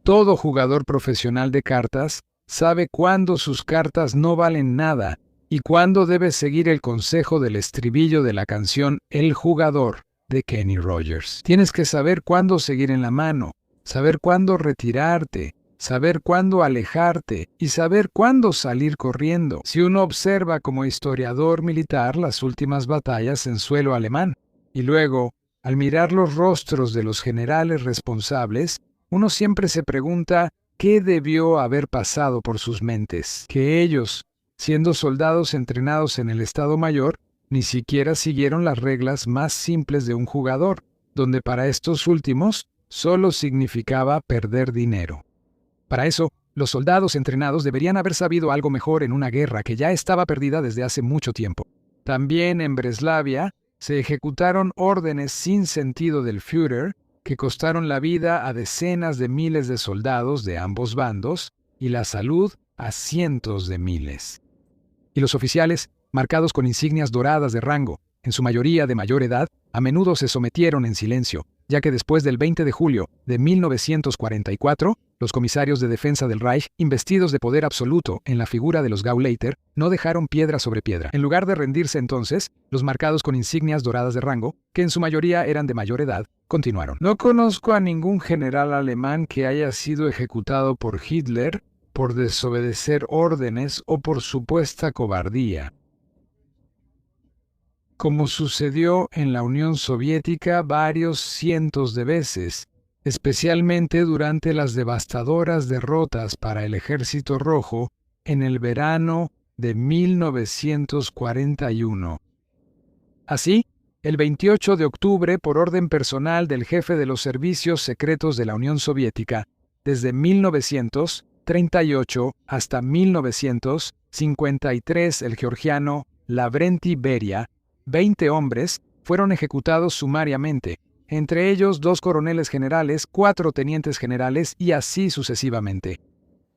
Todo jugador profesional de cartas sabe cuándo sus cartas no valen nada y cuándo debe seguir el consejo del estribillo de la canción El Jugador de Kenny Rogers. Tienes que saber cuándo seguir en la mano, saber cuándo retirarte, saber cuándo alejarte y saber cuándo salir corriendo. Si uno observa como historiador militar las últimas batallas en suelo alemán y luego, al mirar los rostros de los generales responsables, uno siempre se pregunta qué debió haber pasado por sus mentes. Que ellos, siendo soldados entrenados en el Estado Mayor, ni siquiera siguieron las reglas más simples de un jugador, donde para estos últimos solo significaba perder dinero. Para eso, los soldados entrenados deberían haber sabido algo mejor en una guerra que ya estaba perdida desde hace mucho tiempo. También en Breslavia se ejecutaron órdenes sin sentido del Führer que costaron la vida a decenas de miles de soldados de ambos bandos y la salud a cientos de miles. Y los oficiales, marcados con insignias doradas de rango, en su mayoría de mayor edad, a menudo se sometieron en silencio, ya que después del 20 de julio de 1944, los comisarios de defensa del Reich, investidos de poder absoluto en la figura de los Gauleiter, no dejaron piedra sobre piedra. En lugar de rendirse entonces, los marcados con insignias doradas de rango, que en su mayoría eran de mayor edad, continuaron. No conozco a ningún general alemán que haya sido ejecutado por Hitler por desobedecer órdenes o por supuesta cobardía, como sucedió en la Unión Soviética varios cientos de veces, especialmente durante las devastadoras derrotas para el Ejército Rojo en el verano de 1941. Así, el 28 de octubre, por orden personal del jefe de los servicios secretos de la Unión Soviética, desde 1938 hasta 1953, el georgiano Lavrenti Beria, 20 hombres fueron ejecutados sumariamente, entre ellos 2 coroneles generales, 4 tenientes generales y así sucesivamente.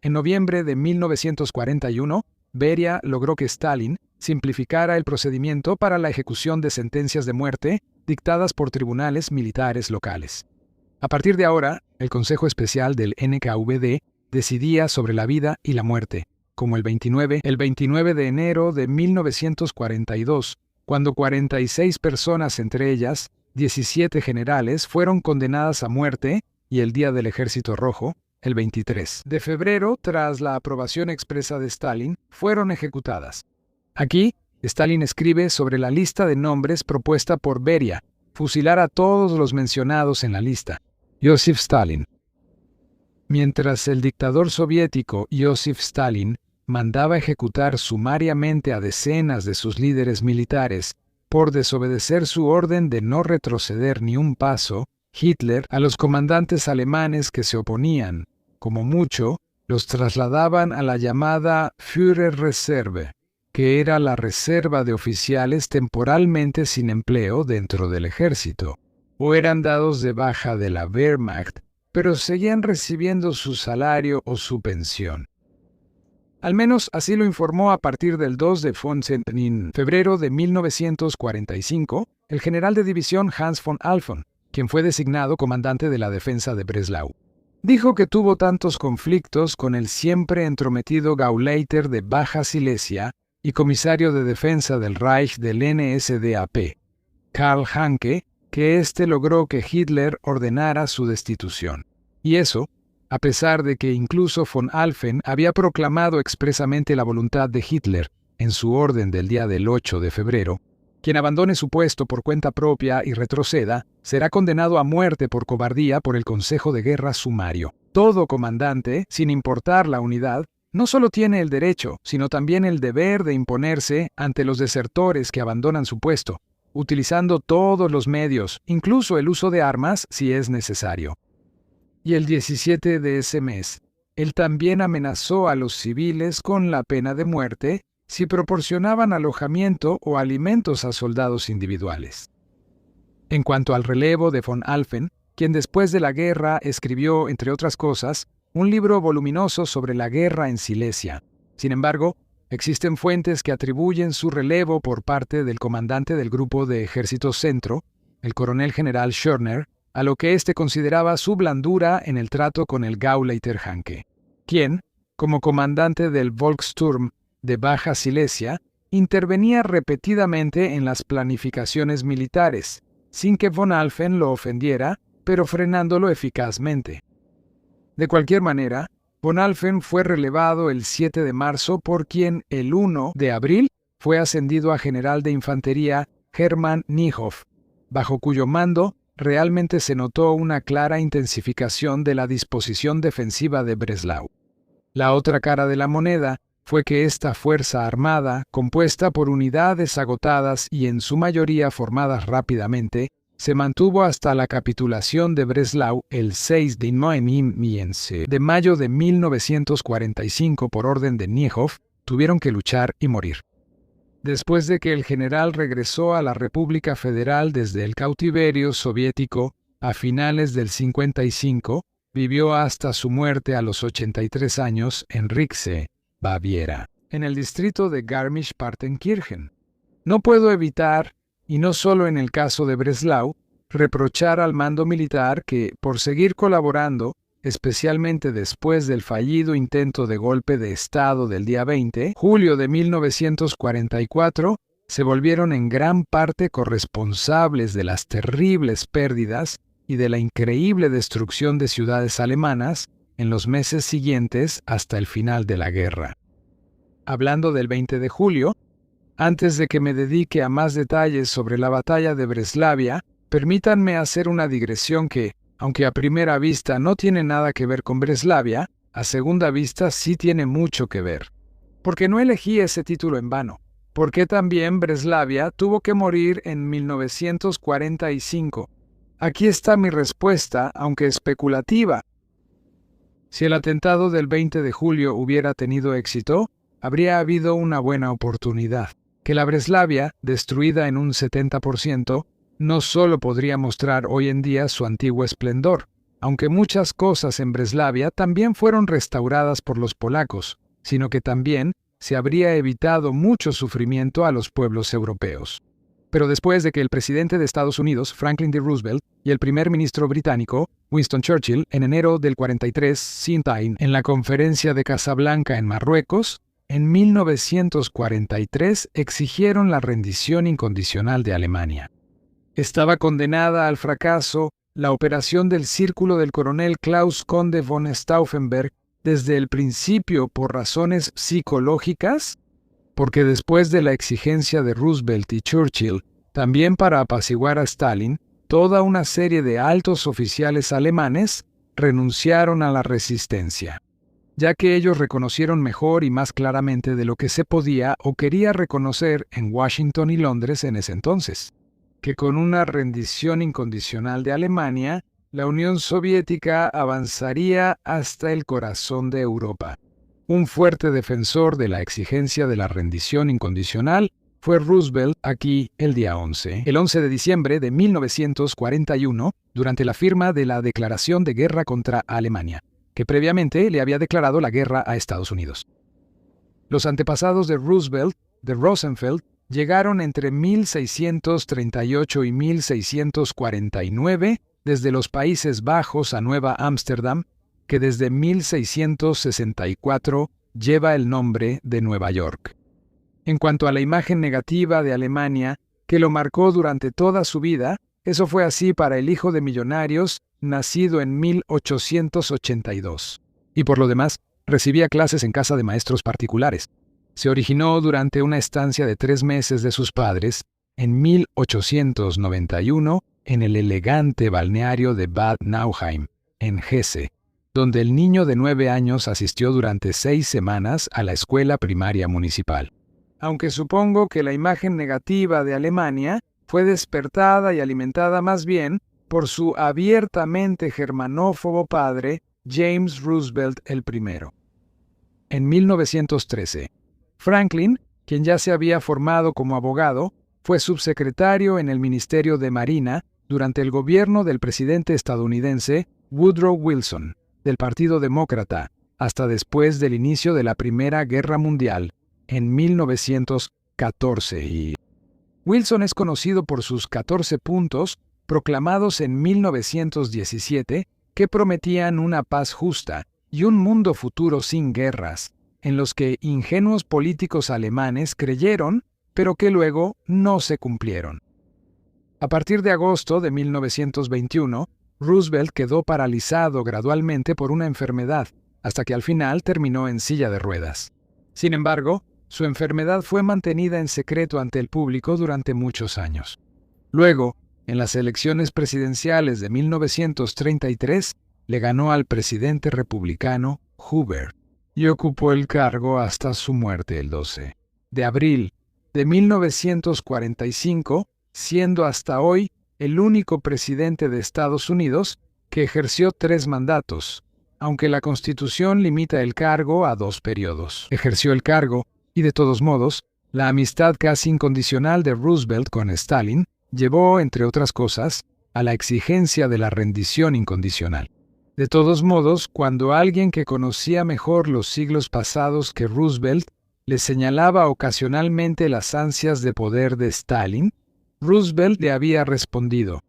En noviembre de 1941, Beria logró que Stalin simplificara el procedimiento para la ejecución de sentencias de muerte dictadas por tribunales militares locales. A partir de ahora, el Consejo Especial del NKVD decidía sobre la vida y la muerte, como el 29 de enero de 1942, cuando 46 personas, entre ellas 17 generales, fueron condenadas a muerte, y el Día del Ejército Rojo, el 23 de febrero, tras la aprobación expresa de Stalin, fueron ejecutadas. Aquí, Stalin escribe sobre la lista de nombres propuesta por Beria: fusilar a todos los mencionados en la lista. Joseph Stalin. Mientras el dictador soviético Joseph Stalin mandaba ejecutar sumariamente a decenas de sus líderes militares por desobedecer su orden de no retroceder ni un paso, Hitler, a los comandantes alemanes que se oponían, como mucho, los trasladaban a la llamada Führerreserve, que era la reserva de oficiales temporalmente sin empleo dentro del ejército, o eran dados de baja de la Wehrmacht, pero seguían recibiendo su salario o su pensión. Al menos así lo informó a partir del 2 de en febrero de 1945 el general de división Hans von Alphen, quien fue designado comandante de la defensa de Breslau. Dijo que tuvo tantos conflictos con el siempre entrometido Gauleiter de Baja Silesia y comisario de defensa del Reich del NSDAP, Karl Hanke, que éste logró que Hitler ordenara su destitución. Y eso, a pesar de que incluso von Alphen había proclamado expresamente la voluntad de Hitler en su orden del día del 8 de febrero, quien abandone su puesto por cuenta propia y retroceda, será condenado a muerte por cobardía por el Consejo de Guerra sumario. Todo comandante, sin importar la unidad, no solo tiene el derecho, sino también el deber de imponerse ante los desertores que abandonan su puesto, utilizando todos los medios, incluso el uso de armas si es necesario. Y el 17 de ese mes, él también amenazó a los civiles con la pena de muerte si proporcionaban alojamiento o alimentos a soldados individuales. En cuanto al relevo de von Alphen, quien después de la guerra escribió, entre otras cosas, un libro voluminoso sobre la guerra en Silesia. Sin embargo, existen fuentes que atribuyen su relevo por parte del comandante del Grupo de Ejército Centro, el coronel general Schörner, a lo que éste consideraba su blandura en el trato con el Gauleiter Hanke, quien, como comandante del Volkssturm de Baja Silesia, intervenía repetidamente en las planificaciones militares, sin que von Alphen lo ofendiera, pero frenándolo eficazmente. De cualquier manera, von Alphen fue relevado el 7 de marzo por quien el 1 de abril fue ascendido a general de infantería Hermann Niehoff, bajo cuyo mando realmente se notó una clara intensificación de la disposición defensiva de Breslau. La otra cara de la moneda fue que esta fuerza armada, compuesta por unidades agotadas y en su mayoría formadas rápidamente, se mantuvo hasta la capitulación de Breslau el 6 de mayo de 1945 por orden de Niehoff. Tuvieron que luchar y morir. Después de que el general regresó a la República Federal desde el cautiverio soviético a finales del 55, vivió hasta su muerte a los 83 años en Rixe, Baviera, en el distrito de Garmisch-Partenkirchen. No puedo evitar, y no solo en el caso de Breslau, reprochar al mando militar que, por seguir colaborando, especialmente después del fallido intento de golpe de Estado del día 20, julio de 1944, se volvieron en gran parte corresponsables de las terribles pérdidas y de la increíble destrucción de ciudades alemanas en los meses siguientes hasta el final de la guerra. Hablando del 20 de julio, antes de que me dedique a más detalles sobre la batalla de Breslavia, permítanme hacer una digresión que, aunque a primera vista no tiene nada que ver con Breslavia, a segunda vista sí tiene mucho que ver. Porque no elegí ese título en vano. Porque también Breslavia tuvo que morir en 1945. Aquí está mi respuesta, aunque especulativa. Si el atentado del 20 de julio hubiera tenido éxito, habría habido una buena oportunidad. Que la Breslavia, destruida en un 70%, no solo podría mostrar hoy en día su antiguo esplendor, aunque muchas cosas en Breslavia también fueron restauradas por los polacos, sino que también se habría evitado mucho sufrimiento a los pueblos europeos. Pero después de que el presidente de Estados Unidos, Franklin D. Roosevelt, y el primer ministro británico, Winston Churchill, en enero del 43, Sintain, en la conferencia de Casablanca en Marruecos, en 1943 exigieron la rendición incondicional de Alemania. Estaba condenada al fracaso la operación del Círculo del coronel Klaus Conde von Stauffenberg desde el principio por razones psicológicas, porque después de la exigencia de Roosevelt y Churchill, también para apaciguar a Stalin, toda una serie de altos oficiales alemanes renunciaron a la resistencia, ya que ellos reconocieron mejor y más claramente de lo que se podía o quería reconocer en Washington y Londres en ese entonces, que con una rendición incondicional de Alemania, la Unión Soviética avanzaría hasta el corazón de Europa. Un fuerte defensor de la exigencia de la rendición incondicional fue Roosevelt aquí el día 11, el 11 de diciembre de 1941, durante la firma de la Declaración de Guerra contra Alemania, que previamente le había declarado la guerra a Estados Unidos. Los antepasados de Roosevelt, de Rosenfeld, llegaron entre 1638 y 1649 desde los Países Bajos a Nueva Ámsterdam, que desde 1664 lleva el nombre de Nueva York. En cuanto a la imagen negativa de Alemania, que lo marcó durante toda su vida, eso fue así para el hijo de millonarios, nacido en 1882. Y por lo demás, recibía clases en casa de maestros particulares. Se originó durante una estancia de 3 meses de sus padres, en 1891, en el elegante balneario de Bad Nauheim, en Hesse, donde el niño de 9 años asistió durante 6 semanas a la escuela primaria municipal. Aunque supongo que la imagen negativa de Alemania fue despertada y alimentada más bien por su abiertamente germanófobo padre, James Roosevelt I. En 1913, Franklin, quien ya se había formado como abogado, fue subsecretario en el Ministerio de Marina durante el gobierno del presidente estadounidense Woodrow Wilson, del Partido Demócrata, hasta después del inicio de la Primera Guerra Mundial, en 1914. Y Wilson es conocido por sus 14 puntos proclamados en 1917, que prometían una paz justa y un mundo futuro sin guerras, en los que ingenuos políticos alemanes creyeron, pero que luego no se cumplieron. A partir de agosto de 1921, Roosevelt quedó paralizado gradualmente por una enfermedad, hasta que al final terminó en silla de ruedas. Sin embargo, su enfermedad fue mantenida en secreto ante el público durante muchos años. Luego, en las elecciones presidenciales de 1933, le ganó al presidente republicano Hoover y ocupó el cargo hasta su muerte el 12 de abril de 1945, siendo hasta hoy el único presidente de Estados Unidos que ejerció 3 mandatos, aunque la Constitución limita el cargo a 2 periodos. Ejerció el cargo, y de todos modos, la amistad casi incondicional de Roosevelt con Stalin llevó, entre otras cosas, a la exigencia de la rendición incondicional. De todos modos, cuando alguien que conocía mejor los siglos pasados que Roosevelt le señalaba ocasionalmente las ansias de poder de Stalin, Roosevelt le había respondido: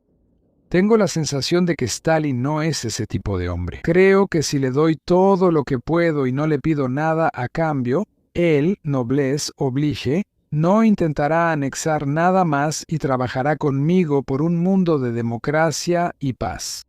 «Tengo la sensación de que Stalin no es ese tipo de hombre. Creo que si le doy todo lo que puedo y no le pido nada a cambio, él, noblesse oblige, no intentará anexar nada más y trabajará conmigo por un mundo de democracia y paz».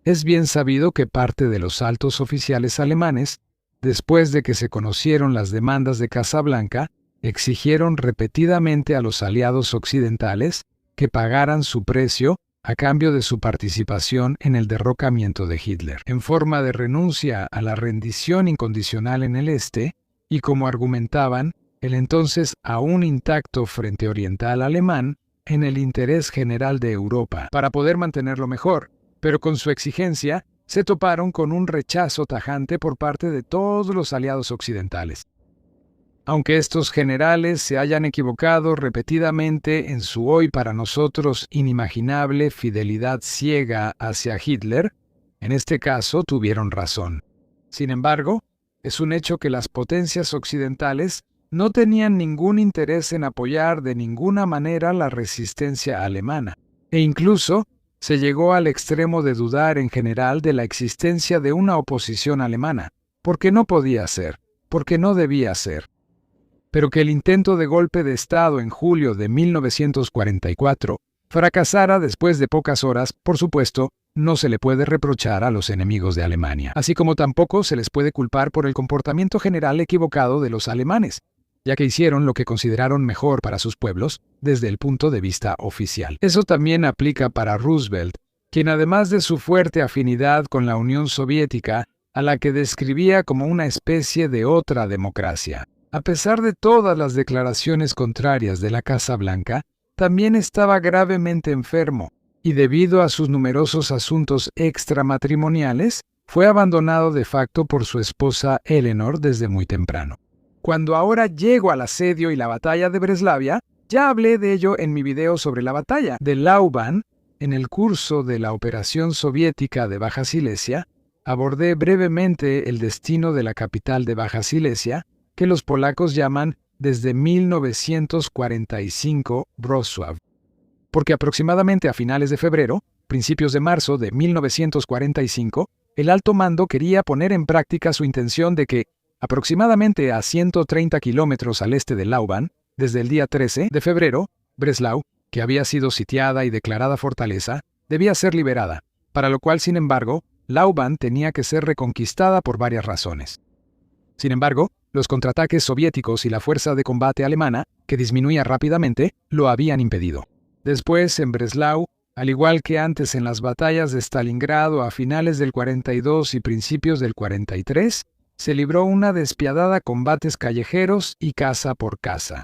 Es bien sabido que parte de los altos oficiales alemanes, después de que se conocieron las demandas de Casablanca, exigieron repetidamente a los aliados occidentales que pagaran su precio a cambio de su participación en el derrocamiento de Hitler, en forma de renuncia a la rendición incondicional en el este, y como argumentaban, el entonces aún intacto Frente Oriental alemán en el interés general de Europa, para poder mantenerlo mejor, pero con su exigencia se toparon con un rechazo tajante por parte de todos los aliados occidentales. Aunque estos generales se hayan equivocado repetidamente en su hoy para nosotros inimaginable fidelidad ciega hacia Hitler, en este caso tuvieron razón. Sin embargo, es un hecho que las potencias occidentales no tenían ningún interés en apoyar de ninguna manera la resistencia alemana, e incluso se llegó al extremo de dudar en general de la existencia de una oposición alemana, porque no podía ser, porque no debía ser. Pero que el intento de golpe de Estado en julio de 1944 fracasara después de pocas horas, por supuesto, no se le puede reprochar a los enemigos de Alemania, así como tampoco se les puede culpar por el comportamiento general equivocado de los alemanes, ya que hicieron lo que consideraron mejor para sus pueblos desde el punto de vista oficial. Eso también aplica para Roosevelt, quien además de su fuerte afinidad con la Unión Soviética, a la que describía como una especie de otra democracia, a pesar de todas las declaraciones contrarias de la Casa Blanca, también estaba gravemente enfermo, y debido a sus numerosos asuntos extramatrimoniales, fue abandonado de facto por su esposa Eleanor desde muy temprano. Cuando ahora llego al asedio y la batalla de Breslavia, ya hablé de ello en mi video sobre la batalla de Lauban. En el curso de la operación soviética de Baja Silesia, abordé brevemente el destino de la capital de Baja Silesia, que los polacos llaman desde 1945 Wrocław, porque aproximadamente a finales de febrero, principios de marzo de 1945, el alto mando quería poner en práctica su intención de que, aproximadamente a 130 kilómetros al este de Lauban, desde el día 13 de febrero, Breslau, que había sido sitiada y declarada fortaleza, debía ser liberada, para lo cual, sin embargo, Lauban tenía que ser reconquistada por varias razones. Sin embargo, los contraataques soviéticos y la fuerza de combate alemana, que disminuía rápidamente, lo habían impedido. Después, en Breslau, al igual que antes en las batallas de Stalingrado a finales del 42 y principios del 43, se libró una despiadada combates callejeros y casa por casa,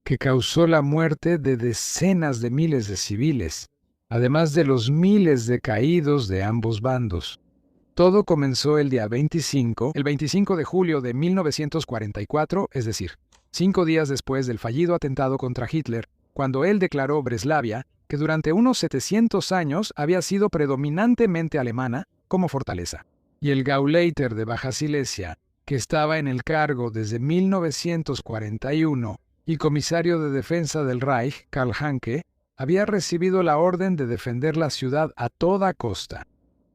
que causó la muerte de decenas de miles de civiles, además de los miles de caídos de ambos bandos. Todo comenzó el 25 de julio de 1944, es decir, 5 días después del fallido atentado contra Hitler, cuando él declaró Breslavia, que durante unos 700 años había sido predominantemente alemana, como fortaleza. Y el Gauleiter de Baja Silesia, que estaba en el cargo desde 1941, y comisario de defensa del Reich, Karl Hanke, había recibido la orden de defender la ciudad a toda costa,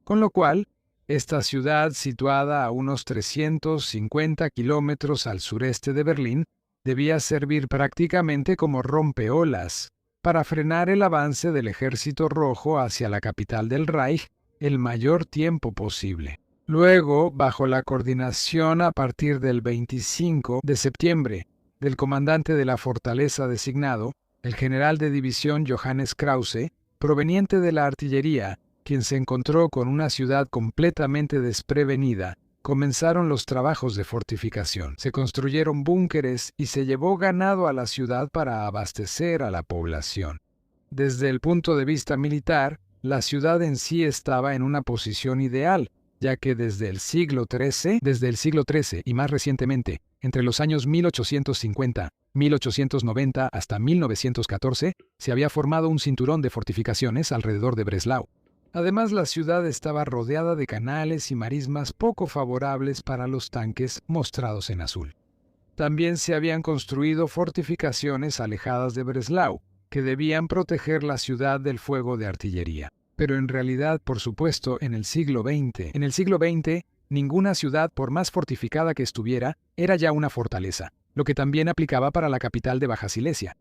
con lo cual, esta ciudad, situada a unos 350 kilómetros al sureste de Berlín, debía servir prácticamente como rompeolas para frenar el avance del Ejército Rojo hacia la capital del Reich el mayor tiempo posible. Luego, bajo la coordinación a partir del 25 de septiembre del comandante de la fortaleza designado, el general de división Johannes Krause, proveniente de la artillería, quien se encontró con una ciudad completamente desprevenida, comenzaron los trabajos de fortificación. Se construyeron búnkeres y se llevó ganado a la ciudad para abastecer a la población. Desde el punto de vista militar, la ciudad en sí estaba en una posición ideal, ya que desde el siglo XIII y más recientemente, entre los años 1850, 1890 hasta 1914, se había formado un cinturón de fortificaciones alrededor de Breslau. Además, la ciudad estaba rodeada de canales y marismas poco favorables para los tanques mostrados en azul. También se habían construido fortificaciones alejadas de Breslau, que debían proteger la ciudad del fuego de artillería. Pero en realidad, por supuesto, en el siglo XX, ninguna ciudad, por más fortificada que estuviera, era ya una fortaleza, lo que también aplicaba para la capital de Baja Silesia.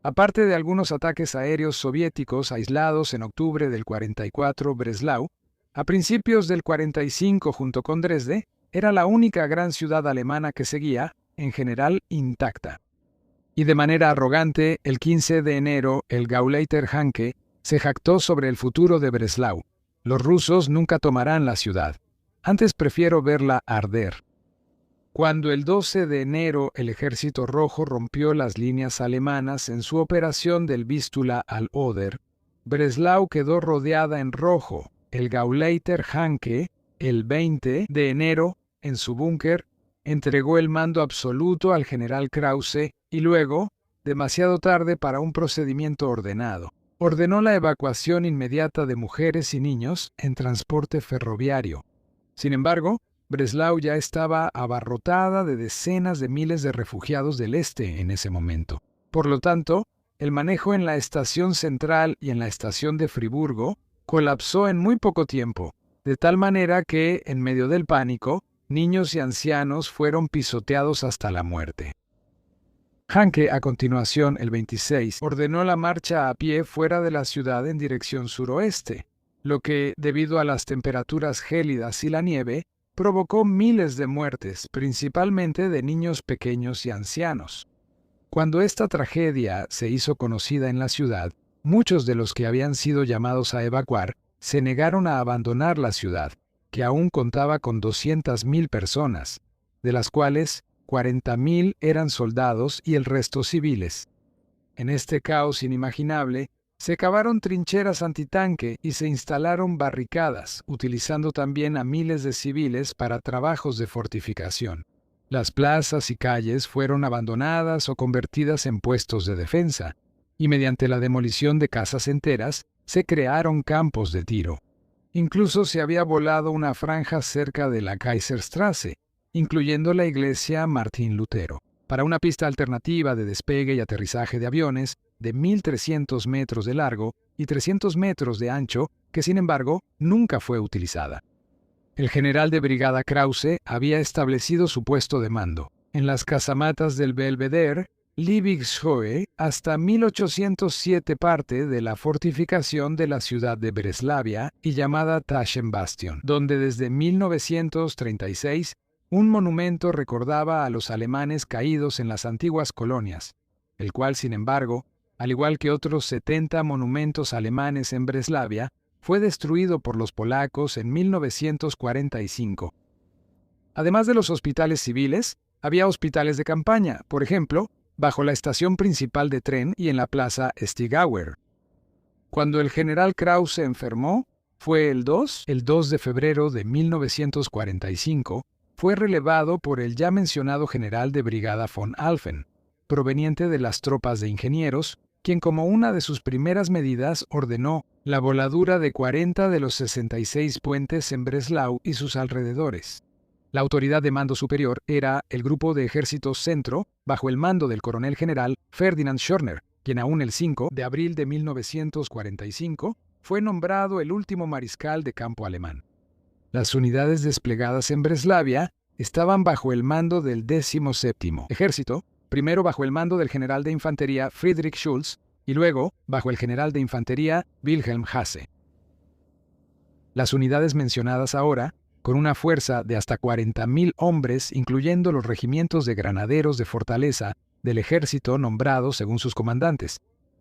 Aparte de algunos ataques aéreos soviéticos aislados en octubre del 44, Breslau, a principios del 45 junto con Dresde, era la única gran ciudad alemana que seguía, en general, intacta. Y de manera arrogante, el 15 de enero, el Gauleiter Hanke se jactó sobre el futuro de Breslau. Los rusos nunca tomarán la ciudad. Antes prefiero verla arder. Cuando el 12 de enero el Ejército Rojo rompió las líneas alemanas en su operación del Vístula al Oder, Breslau quedó rodeada en rojo. El Gauleiter Hanke, el 20 de enero, en su búnker, entregó el mando absoluto al general Krause y luego, demasiado tarde para un procedimiento ordenado, ordenó la evacuación inmediata de mujeres y niños en transporte ferroviario. Sin embargo, Breslau ya estaba abarrotada de decenas de miles de refugiados del este en ese momento. Por lo tanto, el manejo en la estación central y en la estación de Friburgo colapsó en muy poco tiempo, de tal manera que, en medio del pánico, niños y ancianos fueron pisoteados hasta la muerte. Hanke, a continuación, el 26, ordenó la marcha a pie fuera de la ciudad en dirección suroeste, lo que, debido a las temperaturas gélidas y la nieve, provocó miles de muertes, principalmente de niños pequeños y ancianos. Cuando esta tragedia se hizo conocida en la ciudad, muchos de los que habían sido llamados a evacuar se negaron a abandonar la ciudad, que aún contaba con 200.000 personas, de las cuales 40.000 eran soldados y el resto civiles. En este caos inimaginable, se cavaron trincheras antitanque y se instalaron barricadas, utilizando también a miles de civiles para trabajos de fortificación. Las plazas y calles fueron abandonadas o convertidas en puestos de defensa, y mediante la demolición de casas enteras, se crearon campos de tiro. Incluso se había volado una franja cerca de la Kaiserstraße, incluyendo la iglesia Martín Lutero, para una pista alternativa de despegue y aterrizaje de aviones de 1.300 metros de largo y 300 metros de ancho, que sin embargo nunca fue utilizada. El general de brigada Krause había establecido su puesto de mando en las casamatas del Belvedere, Liebigshöhe, hasta 1807, parte de la fortificación de la ciudad de Breslavia y llamada Taschenbastion, donde desde 1936 un monumento recordaba a los alemanes caídos en las antiguas colonias, el cual, sin embargo, al igual que otros 70 monumentos alemanes en Breslavia, fue destruido por los polacos en 1945. Además de los hospitales civiles, había hospitales de campaña, por ejemplo, bajo la estación principal de tren y en la plaza Stigauer. Cuando el general Krause enfermó, fue el 2 de febrero de 1945, fue relevado por el ya mencionado general de brigada von Alphen, proveniente de las tropas de ingenieros, quien como una de sus primeras medidas ordenó la voladura de 40 de los 66 puentes en Breslau y sus alrededores. La autoridad de mando superior era el Grupo de Ejércitos Centro, bajo el mando del coronel general Ferdinand Schörner, quien aún el 5 de abril de 1945 fue nombrado el último mariscal de campo alemán. Las unidades desplegadas en Breslavia estaban bajo el mando del 17º Ejército, primero bajo el mando del general de infantería Friedrich Schulz y luego bajo el general de infantería Wilhelm Hasse. Las unidades mencionadas ahora, con una fuerza de hasta 40.000 hombres, incluyendo los regimientos de granaderos de fortaleza del ejército nombrados según sus comandantes,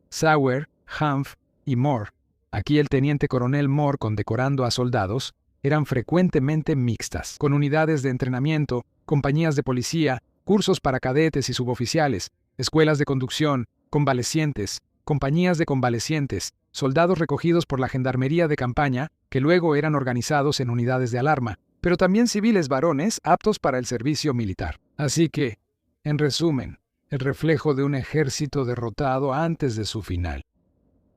Sauer, Hanf y Mohr. Aquí el teniente coronel Mohr condecorando a soldados, eran frecuentemente mixtas, con unidades de entrenamiento, compañías de policía, cursos para cadetes y suboficiales, escuelas de conducción, convalecientes, compañías de convalecientes, soldados recogidos por la gendarmería de campaña, que luego eran organizados en unidades de alarma, pero también civiles varones aptos para el servicio militar. Así que, en resumen, el reflejo de un ejército derrotado antes de su final.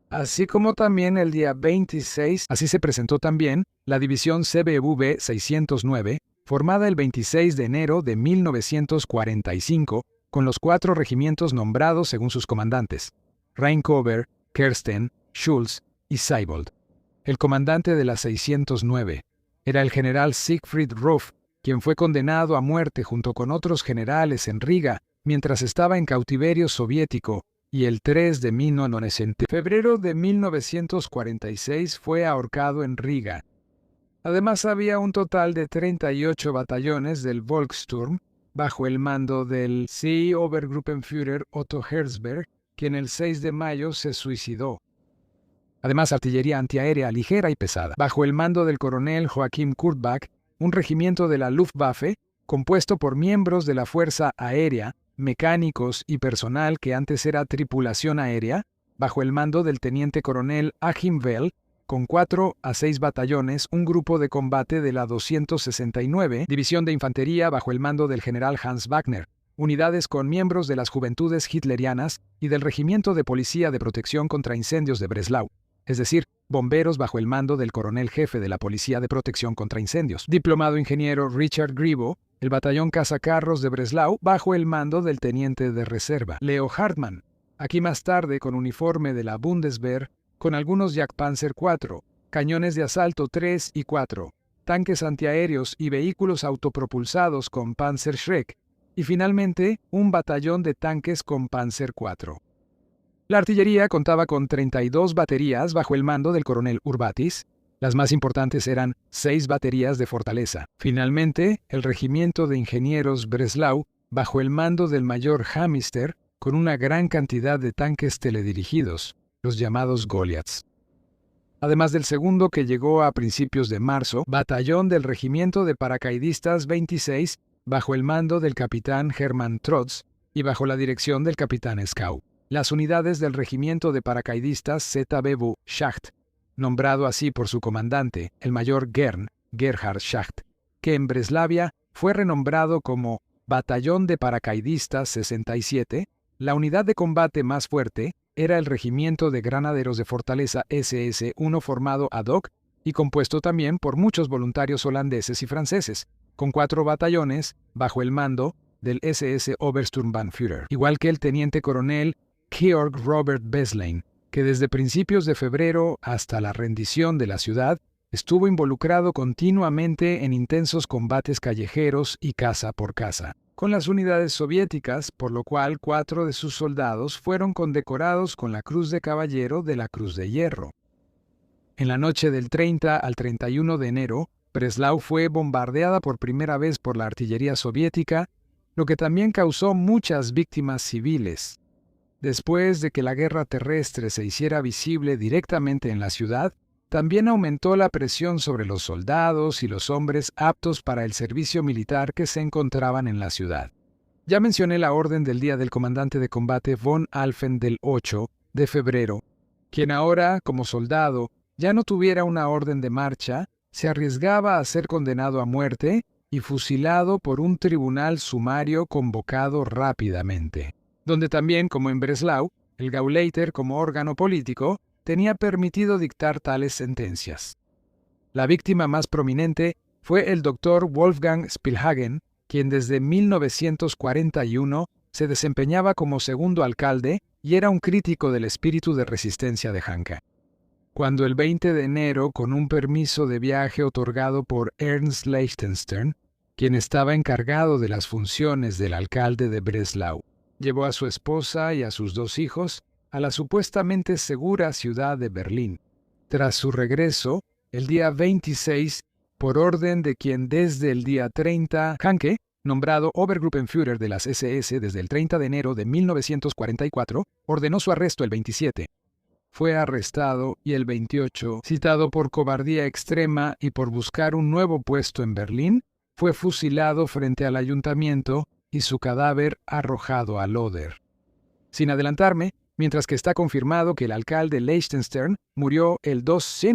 Así como también el día 26, así se presentó también la división CBV 609, formada el 26 de enero de 1945, con los 4 regimientos nombrados según sus comandantes, Rheinkover, Kersten, Schulz y Seibold. El comandante de la 609 era el general Siegfried Ruff, quien fue condenado a muerte junto con otros generales en Riga mientras estaba en cautiverio soviético, y el 3 de febrero de 1946 fue ahorcado en Riga. Además había un total de 38 batallones del Volkssturm bajo el mando del See-Obergruppenführer Otto Herzberg, quien el 6 de mayo se suicidó. Además, artillería antiaérea ligera y pesada, bajo el mando del coronel Joachim Kurtbach, un regimiento de la Luftwaffe compuesto por miembros de la Fuerza Aérea, mecánicos y personal que antes era tripulación aérea, bajo el mando del teniente coronel Achim Well, con 4 a 6 batallones, un grupo de combate de la 269, División de Infantería bajo el mando del general Hans Wagner, unidades con miembros de las Juventudes Hitlerianas y del Regimiento de Policía de Protección contra Incendios de Breslau, es decir, bomberos bajo el mando del coronel jefe de la Policía de Protección contra Incendios, diplomado ingeniero Richard Gribo, el batallón cazacarros de Breslau bajo el mando del teniente de reserva Leo Hartmann, aquí más tarde con uniforme de la Bundeswehr, con algunos Jagdpanzer 4, cañones de asalto 3 y 4, tanques antiaéreos y vehículos autopropulsados con Panzer Schreck, y finalmente un batallón de tanques con Panzer 4. La artillería contaba con 32 baterías bajo el mando del coronel Urbatis. Las más importantes eran 6 baterías de fortaleza. Finalmente, el regimiento de ingenieros Breslau, bajo el mando del mayor Hamister, con una gran cantidad de tanques teledirigidos, los llamados Goliaths. Además del segundo que llegó a principios de marzo, batallón del regimiento de paracaidistas 26, bajo el mando del capitán Hermann Trotz y bajo la dirección del capitán Skau. Las unidades del regimiento de paracaidistas ZBW Schacht, nombrado así por su comandante, el mayor Gerhard Schacht, que en Breslavia fue renombrado como Batallón de Paracaidistas 67, la unidad de combate más fuerte era el Regimiento de Granaderos de Fortaleza SS-1 formado ad hoc y compuesto también por muchos voluntarios holandeses y franceses, con 4 batallones bajo el mando del SS Obersturmbannführer, igual que el teniente coronel Georg Robert Beslein, que desde principios de febrero hasta la rendición de la ciudad estuvo involucrado continuamente en intensos combates callejeros y casa por casa con las unidades soviéticas, por lo cual 4 de sus soldados fueron condecorados con la Cruz de Caballero de la Cruz de Hierro. En la noche del 30 al 31 de enero, Breslau fue bombardeada por primera vez por la artillería soviética, lo que también causó muchas víctimas civiles. Después de que la guerra terrestre se hiciera visible directamente en la ciudad, también aumentó la presión sobre los soldados y los hombres aptos para el servicio militar que se encontraban en la ciudad. Ya mencioné la orden del día del comandante de combate von Alphen del 8 de febrero, quien ahora, como soldado, ya no tuviera una orden de marcha, se arriesgaba a ser condenado a muerte y fusilado por un tribunal sumario convocado rápidamente, donde también, como en Breslau, el Gauleiter como órgano político tenía permitido dictar tales sentencias. La víctima más prominente fue el doctor Wolfgang Spielhagen, quien desde 1941 se desempeñaba como segundo alcalde y era un crítico del espíritu de resistencia de Hanke. Cuando el 20 de enero, con un permiso de viaje otorgado por Ernst Liechtenstein, quien estaba encargado de las funciones del alcalde de Breslau, llevó a su esposa y a sus 2 hijos a la supuestamente segura ciudad de Berlín. Tras su regreso, el día 26, por orden de quien desde el día 30, Hanke, nombrado Obergruppenführer de las SS desde el 30 de enero de 1944, ordenó su arresto el 27. Fue arrestado y el 28, citado por cobardía extrema y por buscar un nuevo puesto en Berlín, fue fusilado frente al ayuntamiento y su cadáver arrojado al Oder. Sin adelantarme, mientras que está confirmado que el alcalde Liechtenstein murió el 2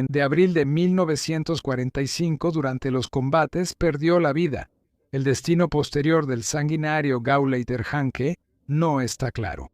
de abril de 1945 durante los combates, perdió la vida. El destino posterior del sanguinario Gauleiter Hanke no está claro.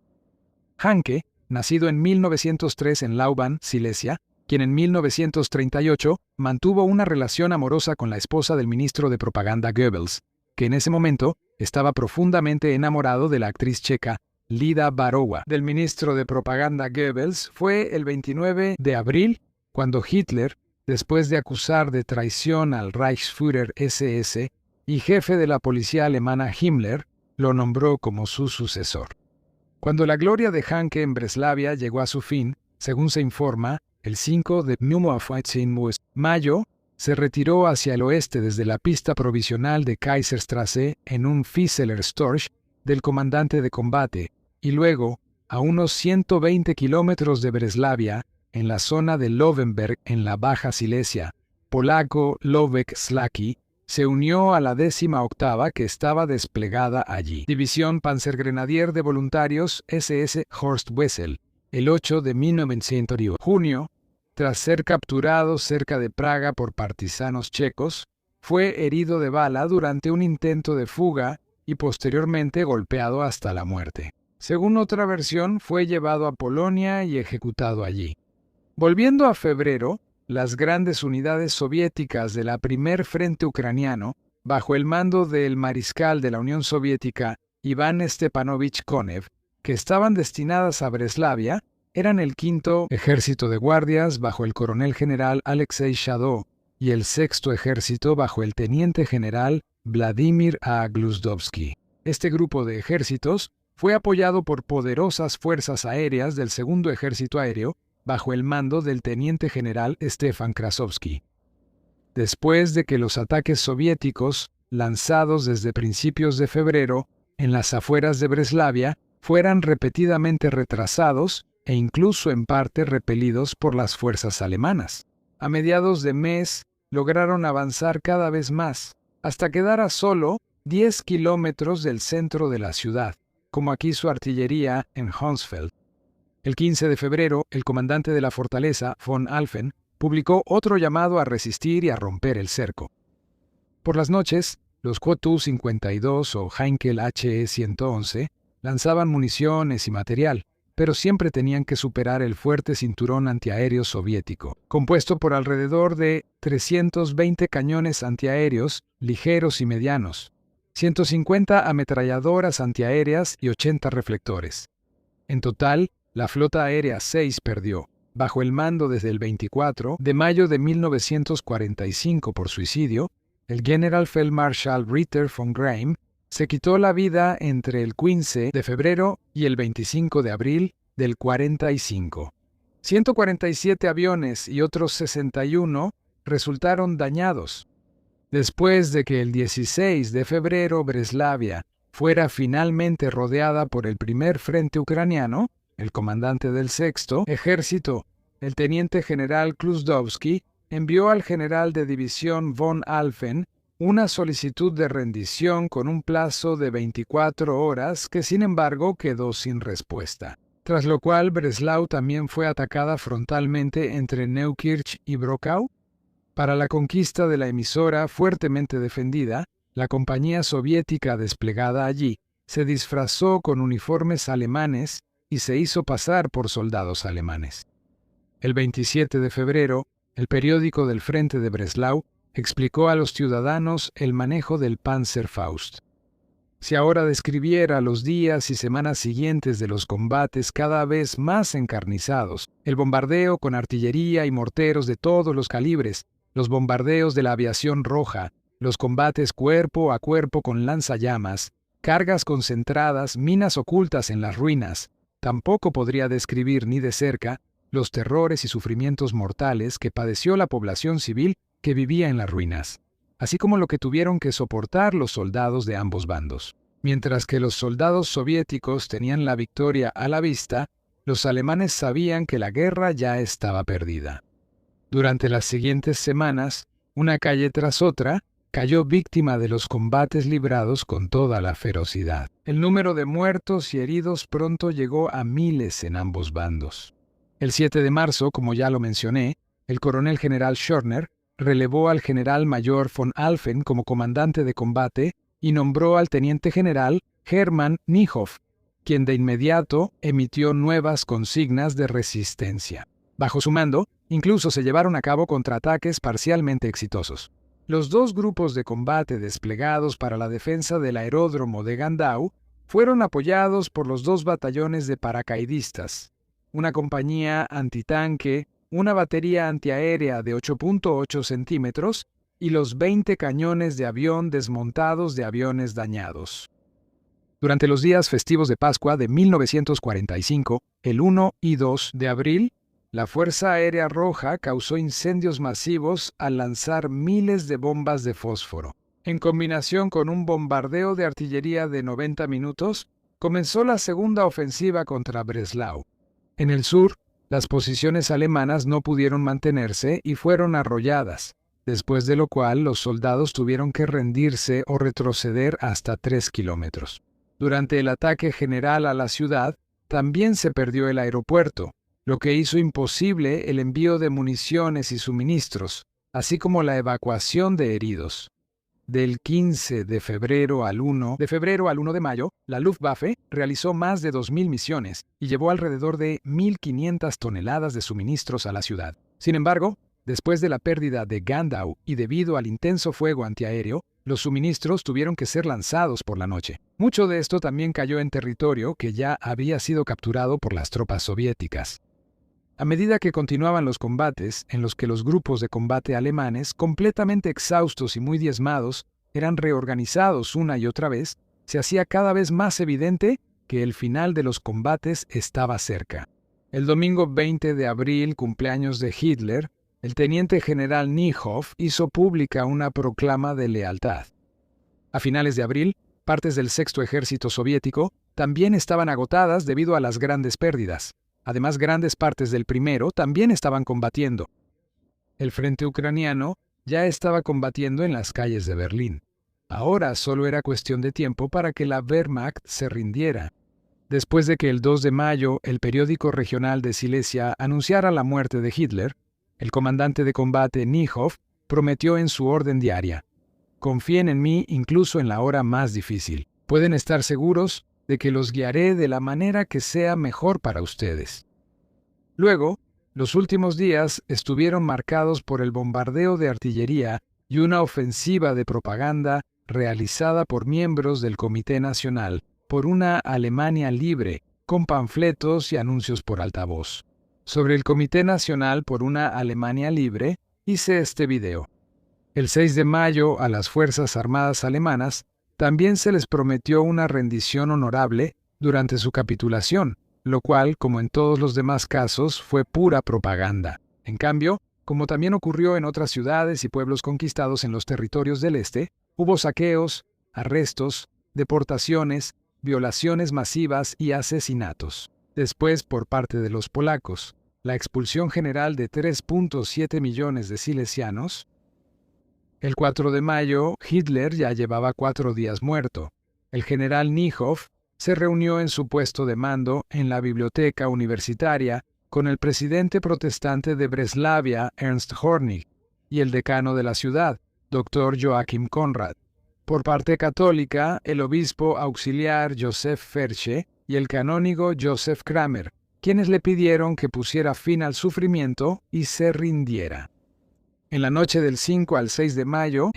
Hanke, nacido en 1903 en Lauban, Silesia, quien en 1938 mantuvo una relación amorosa con la esposa del ministro de propaganda Goebbels, que en ese momento estaba profundamente enamorado de la actriz checa Lida Barowa. Del ministro de propaganda Goebbels fue el 29 de abril, cuando Hitler, después de acusar de traición al Reichsführer SS y jefe de la policía alemana Himmler, lo nombró como su sucesor. Cuando la gloria de Hanke en Breslavia llegó a su fin, según se informa, el 5 de mayo, se retiró hacia el oeste desde la pista provisional de Kaiserstraße en un Fieseler Storch del comandante de combate, y luego, a unos 120 kilómetros de Breslavia, en la zona de Löwenberg en la Baja Silesia, polaco Lovek Slaki se unió a la 18ª que estaba desplegada allí. División Panzergrenadier de Voluntarios SS Horst Wessel, el 8 de 1900. Junio, tras ser capturado cerca de Praga por partisanos checos, fue herido de bala durante un intento de fuga y posteriormente golpeado hasta la muerte. Según otra versión, fue llevado a Polonia y ejecutado allí. Volviendo a febrero, las grandes unidades soviéticas de la Primer Frente Ucraniano, bajo el mando del mariscal de la Unión Soviética, Iván Stepanovich Konev, que estaban destinadas a Breslavia, eran el 5º Ejército de Guardias bajo el coronel general Alexei Shadov y el 6º Ejército bajo el teniente general Vladimir A. Gluzdovsky. Este grupo de ejércitos fue apoyado por poderosas fuerzas aéreas del 2º Ejército Aéreo, bajo el mando del teniente general Stefan Krasovsky. Después de que los ataques soviéticos, lanzados desde principios de febrero en las afueras de Breslavia, fueran repetidamente retrasados e incluso en parte repelidos por las fuerzas alemanas. A mediados de mes lograron avanzar cada vez más, hasta quedar a solo 10 kilómetros del centro de la ciudad, como aquí su artillería en Honsfeld. El 15 de febrero, el comandante de la fortaleza, von Alphen, publicó otro llamado a resistir y a romper el cerco. Por las noches, los QTU-52 o Heinkel HE-111 lanzaban municiones y material, pero siempre tenían que superar el fuerte cinturón antiaéreo soviético, compuesto por alrededor de 320 cañones antiaéreos ligeros y medianos, 150 ametralladoras antiaéreas y 80 reflectores. En total, la flota aérea 6 perdió, bajo el mando desde el 24 de mayo de 1945 por suicidio, el Generalfeldmarschall Ritter von Greim se quitó la vida entre el 15 de febrero y el 25 de abril del 45. 147 aviones y otros 61 resultaron dañados. Después de que el 16 de febrero Breslavia fuera finalmente rodeada por el primer frente ucraniano, el comandante del 6º Ejército, el teniente general Gluzdovsky, envió al general de división von Alphen una solicitud de rendición con un plazo de 24 horas que sin embargo quedó sin respuesta, tras lo cual Breslau también fue atacada frontalmente entre Neukirch y Brockau. Para la conquista de la emisora fuertemente defendida, la compañía soviética desplegada allí se disfrazó con uniformes alemanes y se hizo pasar por soldados alemanes. El 27 de febrero, el periódico del Frente de Breslau explicó a los ciudadanos el manejo del Panzerfaust. Si ahora describiera los días y semanas siguientes de los combates cada vez más encarnizados, el bombardeo con artillería y morteros de todos los calibres, los bombardeos de la aviación roja, los combates cuerpo a cuerpo con lanzallamas, cargas concentradas, minas ocultas en las ruinas, tampoco podría describir ni de cerca los terrores y sufrimientos mortales que padeció la población civil que vivía en las ruinas, así como lo que tuvieron que soportar los soldados de ambos bandos. Mientras que los soldados soviéticos tenían la victoria a la vista, los alemanes sabían que la guerra ya estaba perdida. Durante las siguientes semanas, una calle tras otra cayó víctima de los combates librados con toda la ferocidad. El número de muertos y heridos pronto llegó a miles en ambos bandos. El 7 de marzo, como ya lo mencioné, el coronel general Schörner relevó al general mayor von Alphen como comandante de combate y nombró al teniente general Hermann Niehoff, quien de inmediato emitió nuevas consignas de resistencia. Bajo su mando, incluso se llevaron a cabo contraataques parcialmente exitosos. Los dos grupos de combate desplegados para la defensa del aeródromo de Gandau fueron apoyados por los dos batallones de paracaidistas, una compañía antitanque, una batería antiaérea de 8.8 centímetros y los 20 cañones de avión desmontados de aviones dañados. Durante los días festivos de Pascua de 1945, el 1 y 2 de abril, la Fuerza Aérea Roja causó incendios masivos al lanzar miles de bombas de fósforo. En combinación con un bombardeo de artillería de 90 minutos, comenzó la segunda ofensiva contra Breslau. En el sur, las posiciones alemanas no pudieron mantenerse y fueron arrolladas, después de lo cual los soldados tuvieron que rendirse o retroceder hasta 3 kilómetros. Durante el ataque general a la ciudad, también se perdió el aeropuerto, lo que hizo imposible el envío de municiones y suministros, así como la evacuación de heridos. Del 15 de febrero al 1 de mayo, la Luftwaffe realizó más de 2.000 misiones y llevó alrededor de 1.500 toneladas de suministros a la ciudad. Sin embargo, después de la pérdida de Gandau y debido al intenso fuego antiaéreo, los suministros tuvieron que ser lanzados por la noche. Mucho de esto también cayó en territorio que ya había sido capturado por las tropas soviéticas. A medida que continuaban los combates, en los que los grupos de combate alemanes, completamente exhaustos y muy diezmados, eran reorganizados una y otra vez, se hacía cada vez más evidente que el final de los combates estaba cerca. El domingo 20 de abril, cumpleaños de Hitler, el teniente general Niehoff hizo pública una proclama de lealtad. A finales de abril, partes del Sexto Ejército Soviético también estaban agotadas debido a las grandes pérdidas. Además, grandes partes del primero también estaban combatiendo. El frente ucraniano ya estaba combatiendo en las calles de Berlín. Ahora solo era cuestión de tiempo para que la Wehrmacht se rindiera. Después de que el 2 de mayo el periódico regional de Silesia anunciara la muerte de Hitler, el comandante de combate Niehoff prometió en su orden diaria: «Confíen en mí incluso en la hora más difícil. Pueden estar seguros de que los guiaré de la manera que sea mejor para ustedes». Luego, los últimos días estuvieron marcados por el bombardeo de artillería y una ofensiva de propaganda realizada por miembros del Comité Nacional por una Alemania libre, con panfletos y anuncios por altavoz. Sobre el Comité Nacional por una Alemania libre, hice este video. El 6 de mayo, a las Fuerzas Armadas alemanas también se les prometió una rendición honorable durante su capitulación, lo cual, como en todos los demás casos, fue pura propaganda. En cambio, como también ocurrió en otras ciudades y pueblos conquistados en los territorios del este, hubo saqueos, arrestos, deportaciones, violaciones masivas y asesinatos. Después, por parte de los polacos, la expulsión general de 3.7 millones de silesianos. El 4 de mayo, Hitler ya llevaba 4 días muerto. El general Niehoff se reunió en su puesto de mando en la biblioteca universitaria con el presidente protestante de Breslavia, Ernst Hornig, y el decano de la ciudad, Dr. Joachim Conrad. Por parte católica, el obispo auxiliar Joseph Ferche y el canónigo Joseph Kramer, quienes le pidieron que pusiera fin al sufrimiento y se rindiera. En la noche del 5 al 6 de mayo,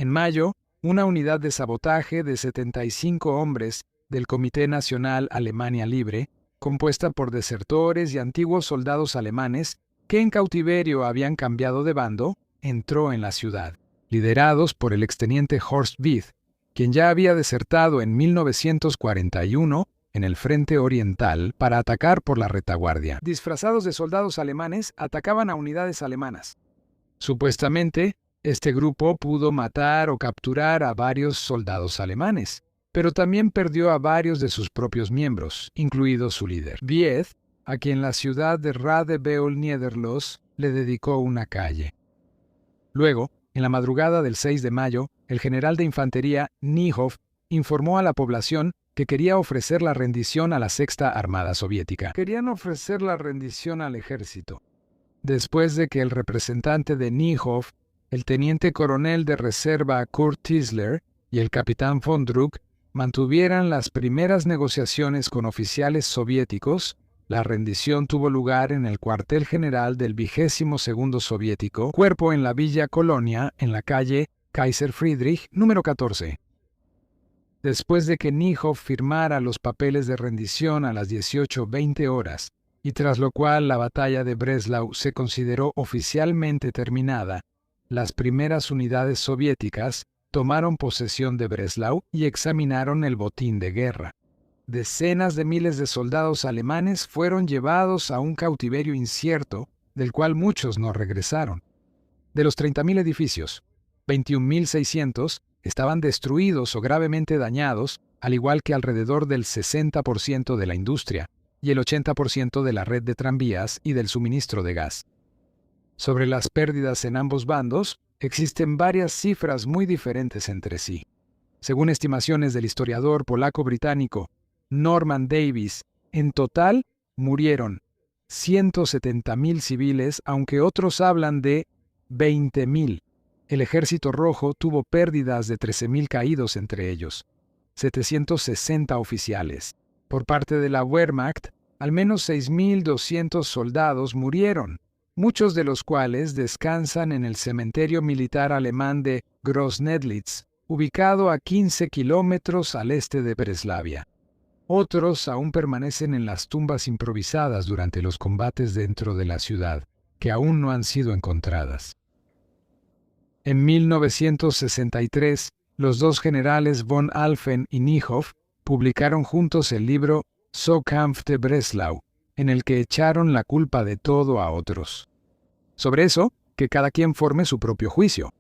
una unidad de sabotaje de 75 hombres del Comité Nacional Alemania Libre, compuesta por desertores y antiguos soldados alemanes que en cautiverio habían cambiado de bando, entró en la ciudad, liderados por el exteniente Horst Wieth, quien ya había desertado en 1941 en el frente oriental para atacar por la retaguardia. Disfrazados de soldados alemanes, atacaban a unidades alemanas. Supuestamente, este grupo pudo matar o capturar a varios soldados alemanes, pero también perdió a varios de sus propios miembros, incluido su líder. Wieth, a quien la ciudad de Radebeul-Niederlos le dedicó una calle. Luego, en la madrugada del 6 de mayo, el general de infantería Niehoff informó a la población que quería ofrecer la rendición a la Sexta Armada Soviética. Querían ofrecer la rendición al ejército. Después de que el representante de Niehoff, el teniente coronel de reserva Kurt Tisler y el capitán von Druck mantuvieran las primeras negociaciones con oficiales soviéticos, la rendición tuvo lugar en el cuartel general del 22º soviético, cuerpo en la Villa Colonia, en la calle Kaiser Friedrich, número 14. Después de que Niehoff firmara los papeles de rendición a las 18:20 horas, y tras lo cual la batalla de Breslau se consideró oficialmente terminada, las primeras unidades soviéticas tomaron posesión de Breslau y examinaron el botín de guerra. Decenas de miles de soldados alemanes fueron llevados a un cautiverio incierto, del cual muchos no regresaron. De los 30.000 edificios, 21.600 estaban destruidos o gravemente dañados, al igual que alrededor del 60% de la industria y el 80% de la red de tranvías y del suministro de gas. Sobre las pérdidas en ambos bandos, existen varias cifras muy diferentes entre sí. Según estimaciones del historiador polaco-británico Norman Davis, en total murieron 170.000 civiles, aunque otros hablan de 20.000. El Ejército Rojo tuvo pérdidas de 13.000 caídos entre ellos, 760 oficiales. Por parte de la Wehrmacht, al menos 6.200 soldados murieron, muchos de los cuales descansan en el cementerio militar alemán de Großnedlitz, ubicado a 15 kilómetros al este de Breslavia. Otros aún permanecen en las tumbas improvisadas durante los combates dentro de la ciudad, que aún no han sido encontradas. En 1963, los dos generales von Alphen y Niehoff publicaron juntos el libro So Kampf de Breslau, en el que echaron la culpa de todo a otros. Sobre eso, que cada quien forme su propio juicio.